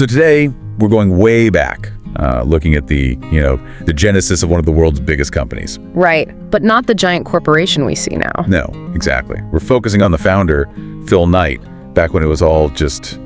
So today, we're going way back, looking at the genesis of one of the world's biggest companies. Right, but not the giant corporation we see now. No, exactly. We're focusing on the founder, Phil Knight, back when it was all just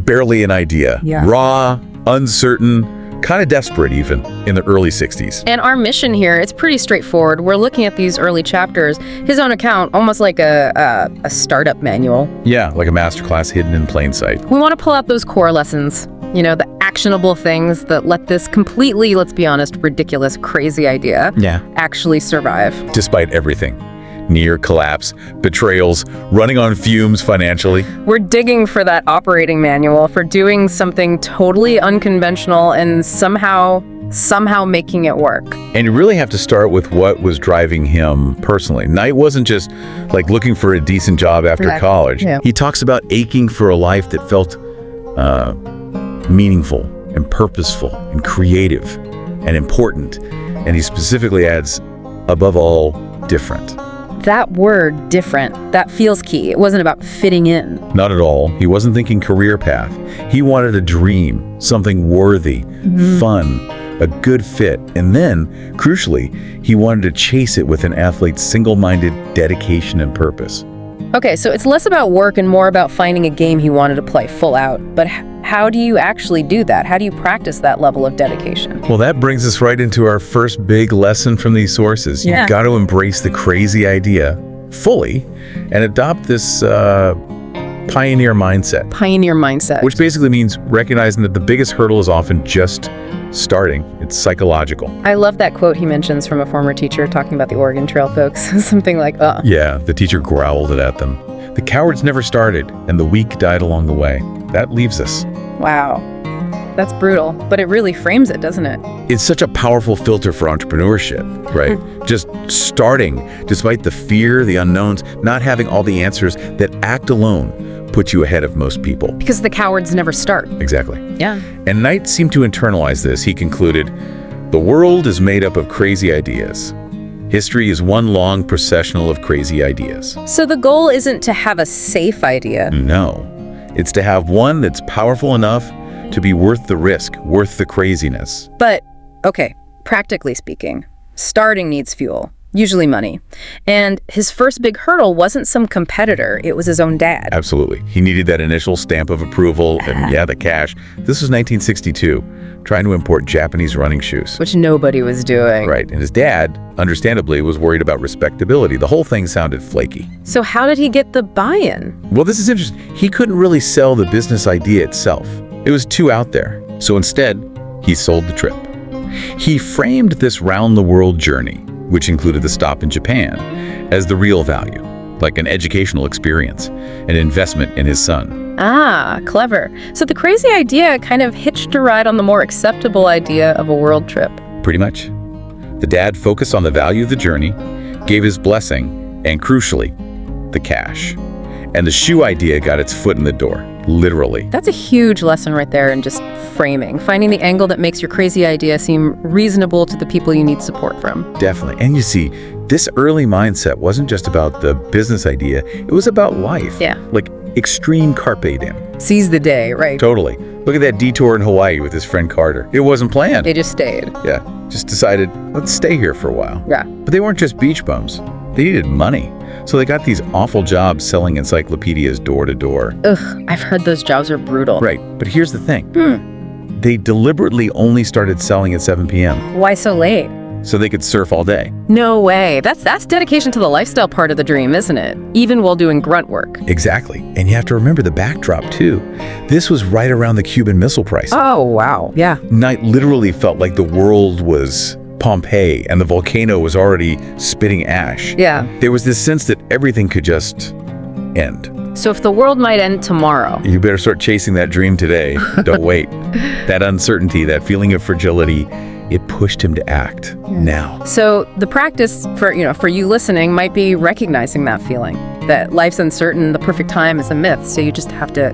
barely an idea. Yeah. Raw, uncertain, kind of desperate even, in the early 60s. And our mission here, it's pretty straightforward. We're looking at these early chapters, his own account, almost like a startup manual. Yeah, like a masterclass hidden in plain sight. We want to pull out those core lessons, the actionable things that let this completely, let's be honest, ridiculous, crazy idea actually survive. Despite everything. Near collapse, betrayals, running on fumes financially. We're digging for that operating manual, for doing something totally unconventional and somehow making it work. And you really have to start with what was driving him personally. Knight wasn't just like looking for a decent job after college. Yeah. He talks about aching for a life that felt meaningful and purposeful and creative and important. And he specifically adds, above all, different. That word, different, that feels key. It wasn't about fitting in. Not at all. He wasn't thinking career path. He wanted a dream, something worthy, fun, a good fit. And then, crucially, he wanted to chase it with an athlete's single-minded dedication and purpose. Okay, so it's less about work and more about finding a game he wanted to play full out. But how do you actually do that? How do you practice that level of dedication? Well, that brings us right into our first big lesson from these sources. You've got to embrace the crazy idea fully and adopt this pioneer mindset. Pioneer mindset. Which basically means recognizing that the biggest hurdle is often just starting. It's psychological. I love that quote he mentions from a former teacher talking about the Oregon Trail folks. Something like, Yeah, the teacher growled it at them. The cowards never started, and the weak died along the way. That leaves us. Wow. That's brutal, but it really frames it, doesn't it? It's such a powerful filter for entrepreneurship, right? Just starting, despite the fear, the unknowns, not having all the answers, that act alone puts you ahead of most people. Because the cowards never start. Exactly. Yeah. And Knight seemed to internalize this. He concluded, the world is made up of crazy ideas. History is one long processional of crazy ideas. So the goal isn't to have a safe idea. No. It's to have one that's powerful enough to be worth the risk, worth the craziness. But, okay, practically speaking, starting needs fuel, usually money. And his first big hurdle wasn't some competitor, it was his own dad. Absolutely. He needed that initial stamp of approval and, the cash. This was 1962, trying to import Japanese running shoes. Which nobody was doing. Right. And his dad, understandably, was worried about respectability. The whole thing sounded flaky. So how did he get the buy-in? Well, this is interesting. He couldn't really sell the business idea itself. It was too out there. So instead, he sold the trip. He framed this round-the-world journey, which included the stop in Japan, as the real value, like an educational experience, an investment in his son. Ah, clever. So the crazy idea kind of hitched a ride on the more acceptable idea of a world trip. Pretty much. The dad focused on the value of the journey, gave his blessing, and crucially, the cash. And the shoe idea got its foot in the door, literally. That's a huge lesson right there in just framing, finding the angle that makes your crazy idea seem reasonable to the people you need support from. Definitely. And you see, this early mindset wasn't just about the business idea, it was about life. Yeah. Like extreme carpe diem. Seize the day, right? Totally. Look at that detour in Hawaii with his friend Carter. It wasn't planned. They just stayed. Yeah. Just decided, let's stay here for a while. Yeah. But they weren't just beach bums. They needed money. So they got these awful jobs selling encyclopedias door to door. Ugh, I've heard those jobs are brutal. Right. But here's the thing. They deliberately only started selling at 7 p.m. Why so late? So they could surf all day. No way. That's dedication to the lifestyle part of the dream, isn't it? Even while doing grunt work. Exactly. And you have to remember the backdrop, too. This was right around the Cuban Missile Crisis. Oh, wow. Yeah. Knight literally felt like the world was Pompeii and the volcano was already spitting ash. Yeah. There was this sense that everything could just end. So if the world might end tomorrow, You better start chasing that dream today. Don't wait. That uncertainty, that feeling of fragility, it pushed him to act now. So the practice for you listening might be recognizing that feeling, that life's uncertain, the perfect time is a myth, so you just have to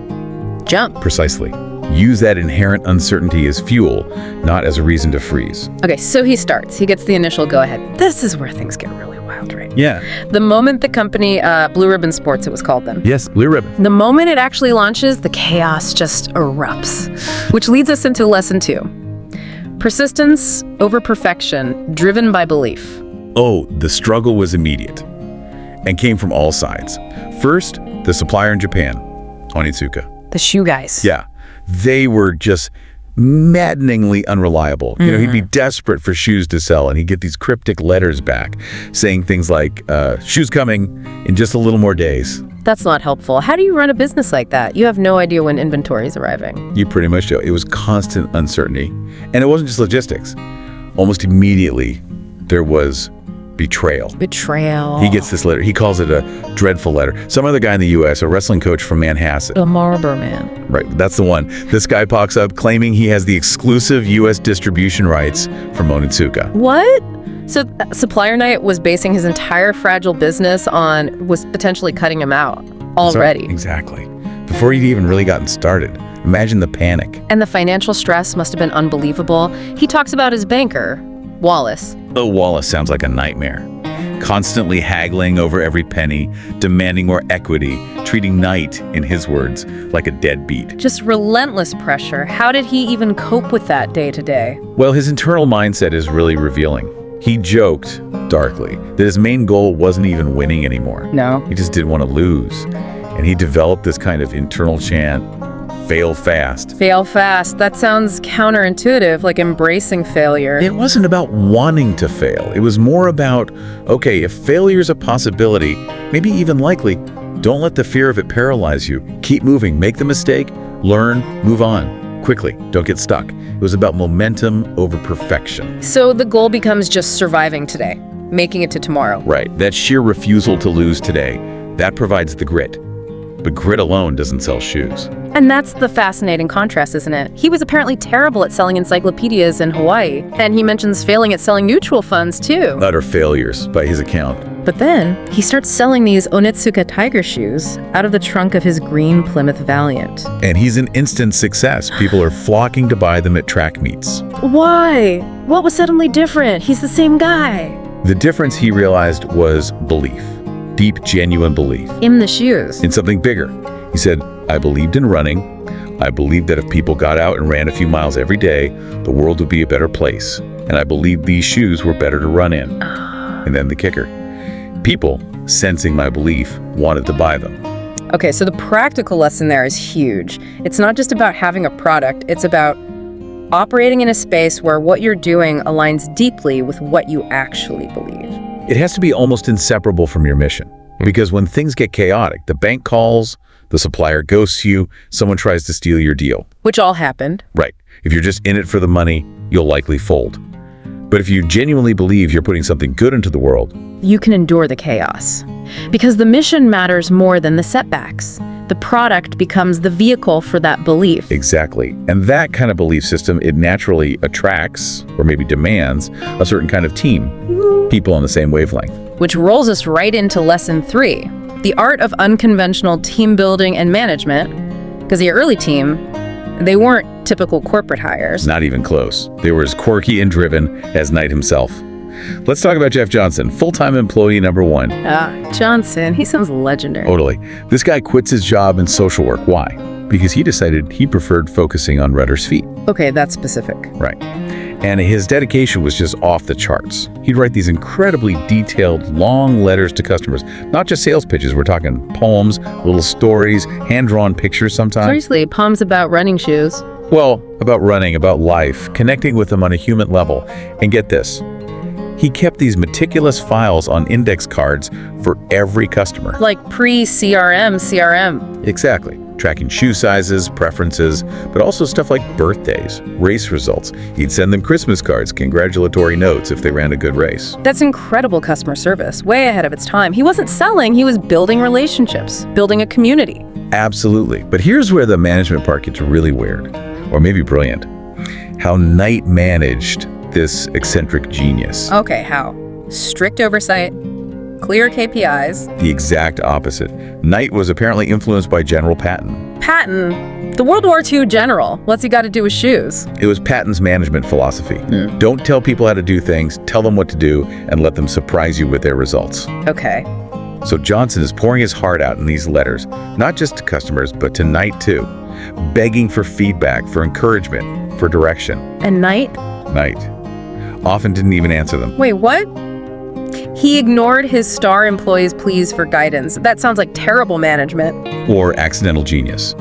jump. Precisely. Use that inherent uncertainty as fuel, not as a reason to freeze. Okay, so he starts. He gets the initial go-ahead. This is where things get really wild. wild, right? Yeah. The moment the company, Blue Ribbon Sports it was called then. Yes, Blue Ribbon. The moment it actually launches, the chaos just erupts, which leads us into lesson 2. Persistence over perfection, driven by belief. Oh, the struggle was immediate and came from all sides. First, the supplier in Japan, Onitsuka. The shoe guys. Yeah, they were just maddeningly unreliable. You know, he'd be desperate for shoes to sell, and he'd get these cryptic letters back saying things like, shoes coming in just a little more days. That's not helpful. How do you run a business like that? You have no idea when inventory is arriving. You pretty much do. It was constant uncertainty. And it wasn't just logistics. Almost immediately, there was betrayal. Betrayal. He gets this letter. He calls it a dreadful letter. Some other guy in the U.S., a wrestling coach from Manhasset. The Marlboro Man. Right, that's the one. This guy pops up claiming he has the exclusive U.S. distribution rights from Onitsuka. What? So Supplier Knight was basing his entire fragile business was potentially cutting him out already. So, exactly. Before he'd even really gotten started. Imagine the panic. And the financial stress must have been unbelievable. He talks about his banker, Wallace. Oh, Wallace sounds like a nightmare. Constantly haggling over every penny, demanding more equity, treating Knight, in his words, like a deadbeat. Just relentless pressure. How did he even cope with that day to day? Well, his internal mindset is really revealing. He joked, darkly, that his main goal wasn't even winning anymore. No. He just didn't want to lose. And he developed this kind of internal chant, fail fast. Fail fast. That sounds counterintuitive, like embracing failure. It wasn't about wanting to fail. It was more about, okay, if failure's a possibility, maybe even likely, don't let the fear of it paralyze you. Keep moving, make the mistake, learn, move on. Quickly, don't get stuck. It was about momentum over perfection. So the goal becomes just surviving today, making it to tomorrow. Right, that sheer refusal to lose today, that provides the grit. But grit alone doesn't sell shoes. And that's the fascinating contrast, isn't it? He was apparently terrible at selling encyclopedias in Hawaii, and he mentions failing at selling mutual funds too. Utter failures, by his account. But then, he starts selling these Onitsuka tiger shoes out of the trunk of his green Plymouth Valiant. And he's an instant success. People are flocking to buy them at track meets. Why? What was suddenly different? He's the same guy. The difference, he realized, was belief. Deep, genuine belief. In the shoes. In something bigger. He said, I believed in running. I believed that if people got out and ran a few miles every day, the world would be a better place. And I believed these shoes were better to run in. And then the kicker. People, sensing my belief, wanted to buy them. Okay, so the practical lesson there is huge. It's not just about having a product, it's about operating in a space where what you're doing aligns deeply with what you actually believe. It has to be almost inseparable from your mission. Because when things get chaotic, the bank calls, the supplier ghosts you, someone tries to steal your deal. Which all happened. Right. If you're just in it for the money, you'll likely fold. But if you genuinely believe you're putting something good into the world, you can endure the chaos. Because the mission matters more than the setbacks. The product becomes the vehicle for that belief. Exactly. And that kind of belief system, it naturally attracts, or maybe demands, a certain kind of team. People on the same wavelength. Which rolls us right into lesson 3. The art of unconventional team building and management. Because the early team, they weren't typical corporate hires. Not even close. They were as quirky and driven as Knight himself. Let's talk about Jeff Johnson, full-time employee number 1. Johnson, he sounds legendary. Totally. This guy quits his job in social work. Why? Because he decided he preferred focusing on Rudder's feet. Okay, that's specific. Right. And his dedication was just off the charts. He'd write these incredibly detailed, long letters to customers. Not just sales pitches, we're talking poems, little stories, hand-drawn pictures sometimes. Seriously, poems about running shoes. Well, about running, about life, connecting with them on a human level. And get this, he kept these meticulous files on index cards for every customer. Like CRM. Exactly. Tracking shoe sizes, preferences, but also stuff like birthdays, race results. He'd send them Christmas cards, congratulatory notes if they ran a good race. That's incredible customer service, way ahead of its time. He wasn't selling, he was building relationships, building a community. Absolutely. But here's where the management part gets really weird, or maybe brilliant. How Knight managed this eccentric genius. Okay, how? Strict oversight, clear KPIs. The exact opposite. Knight was apparently influenced by General Patton. Patton, The World War II general. What's he got to do with shoes? It was Patton's management philosophy. Don't tell people how to do things, tell them what to do, and let them surprise you with their results. Okay. So Johnson is pouring his heart out in these letters, not just to customers, but to Knight too, begging for feedback, for encouragement, for direction. And Knight? Knight often didn't even answer them. Wait, what? He ignored his star employees' pleas for guidance. That sounds like terrible management. Or accidental genius.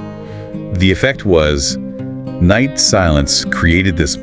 The effect was Knight's silence created this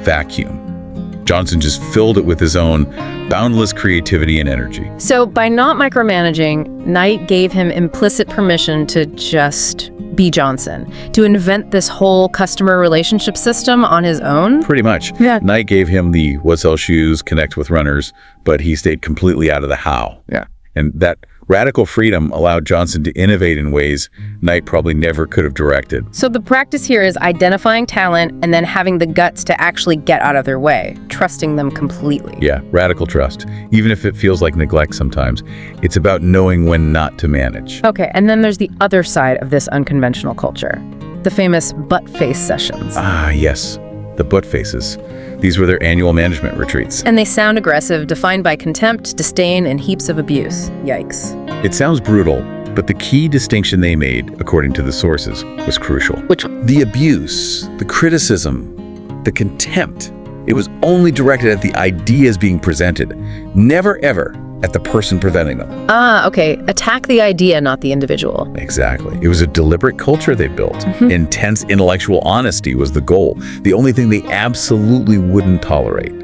vacuum. Johnson just filled it with his own boundless creativity and energy. So by not micromanaging, Knight gave him implicit permission to just be Johnson, to invent this whole customer relationship system on his own? Pretty much. Yeah. Knight gave him the what sell shoes, connect with runners, but he stayed completely out of the how. Yeah. And that radical freedom allowed Johnson to innovate in ways Knight probably never could have directed. So the practice here is identifying talent and then having the guts to actually get out of their way, trusting them completely. Yeah, radical trust. Even if it feels like neglect sometimes, it's about knowing when not to manage. Okay, and then there's the other side of this unconventional culture, the famous butt face sessions. Ah, yes, the butt faces. These were their annual management retreats. And they sound aggressive, defined by contempt, disdain, and heaps of abuse. Yikes. It sounds brutal, but the key distinction they made, according to the sources, was crucial. Which? The abuse, the criticism, the contempt. It was only directed at the ideas being presented, never ever at the person presenting them. Ah, okay. Attack the idea, not the individual. Exactly. It was a deliberate culture they built. Intense intellectual honesty was the goal. The only thing they absolutely wouldn't tolerate.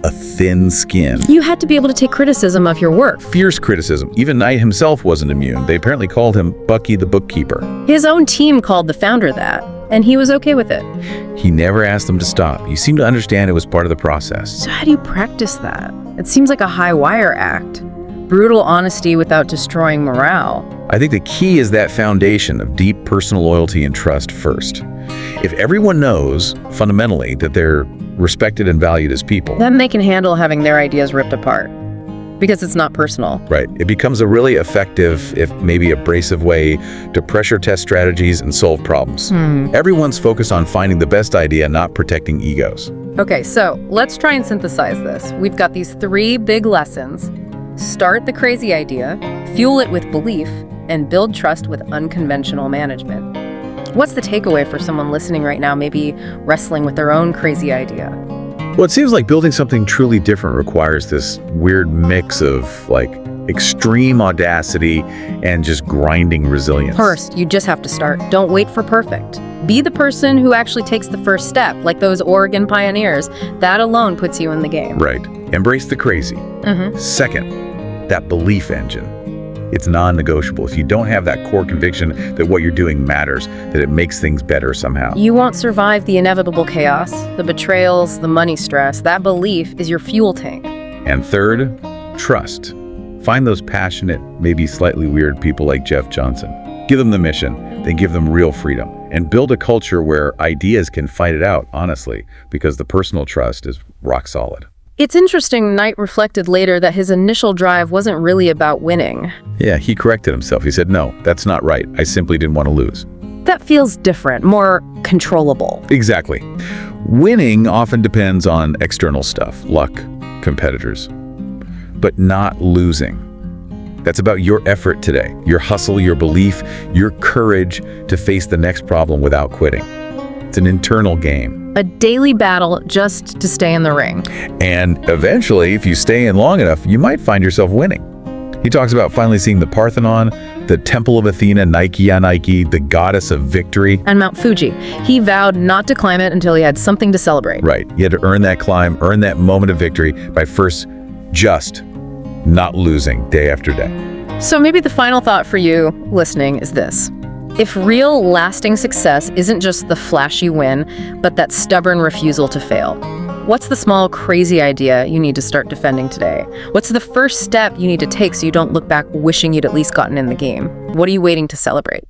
A thin skin. You had to be able to take criticism of your work. Fierce criticism. Even Knight himself wasn't immune. They apparently called him Bucky the bookkeeper. His own team called the founder that, and he was okay with it. He never asked them to stop. He seemed to understand it was part of the process. So how do you practice that? It seems like a high wire act. Brutal honesty without destroying morale. I think the key is that foundation of deep personal loyalty and trust first. If everyone knows, fundamentally, that they're respected and valued as people, Then they can handle having their ideas ripped apart. Because it's not personal. right, it becomes a really effective, if maybe abrasive way to pressure test strategies and solve problems. Everyone's focused on finding the best idea, not protecting egos. Okay, so let's try and synthesize this. We've got these 3 big lessons. Start the crazy idea, fuel it with belief, and build trust with unconventional management. What's the takeaway for someone listening right now, maybe wrestling with their own crazy idea? Well, it seems like building something truly different requires this weird mix of like extreme audacity and just grinding resilience. First, you just have to start. Don't wait for perfect. Be the person who actually takes the first step, like those Oregon pioneers. That alone puts you in the game. Right. Embrace the crazy. Second, that belief engine. It's non-negotiable. If you don't have that core conviction that what you're doing matters, that it makes things better somehow. You won't survive the inevitable chaos, the betrayals, the money stress. That belief is your fuel tank. And third, trust. Find those passionate, maybe slightly weird people like Jeff Johnson. Give them the mission, then give them real freedom. And build a culture where ideas can fight it out, honestly, because the personal trust is rock solid. It's interesting, Knight reflected later that his initial drive wasn't really about winning. Yeah, he corrected himself. He said, no, that's not right. I simply didn't want to lose. That feels different, more controllable. Exactly. Winning often depends on external stuff, luck, competitors, but not losing. That's about your effort today, your hustle, your belief, your courage to face the next problem without quitting. It's an internal game. A daily battle just to stay in the ring. And eventually, if you stay in long enough, you might find yourself winning. He talks about finally seeing the Parthenon, the Temple of Athena, Nike on Nike, the goddess of victory. And Mount Fuji. He vowed not to climb it until he had something to celebrate. Right. You had to earn that climb, earn that moment of victory by first just not losing day after day. So maybe the final thought for you listening is this. If real, lasting success isn't just the flashy win, but that stubborn refusal to fail, what's the small, crazy idea you need to start defending today? What's the first step you need to take so you don't look back wishing you'd at least gotten in the game? What are you waiting to celebrate?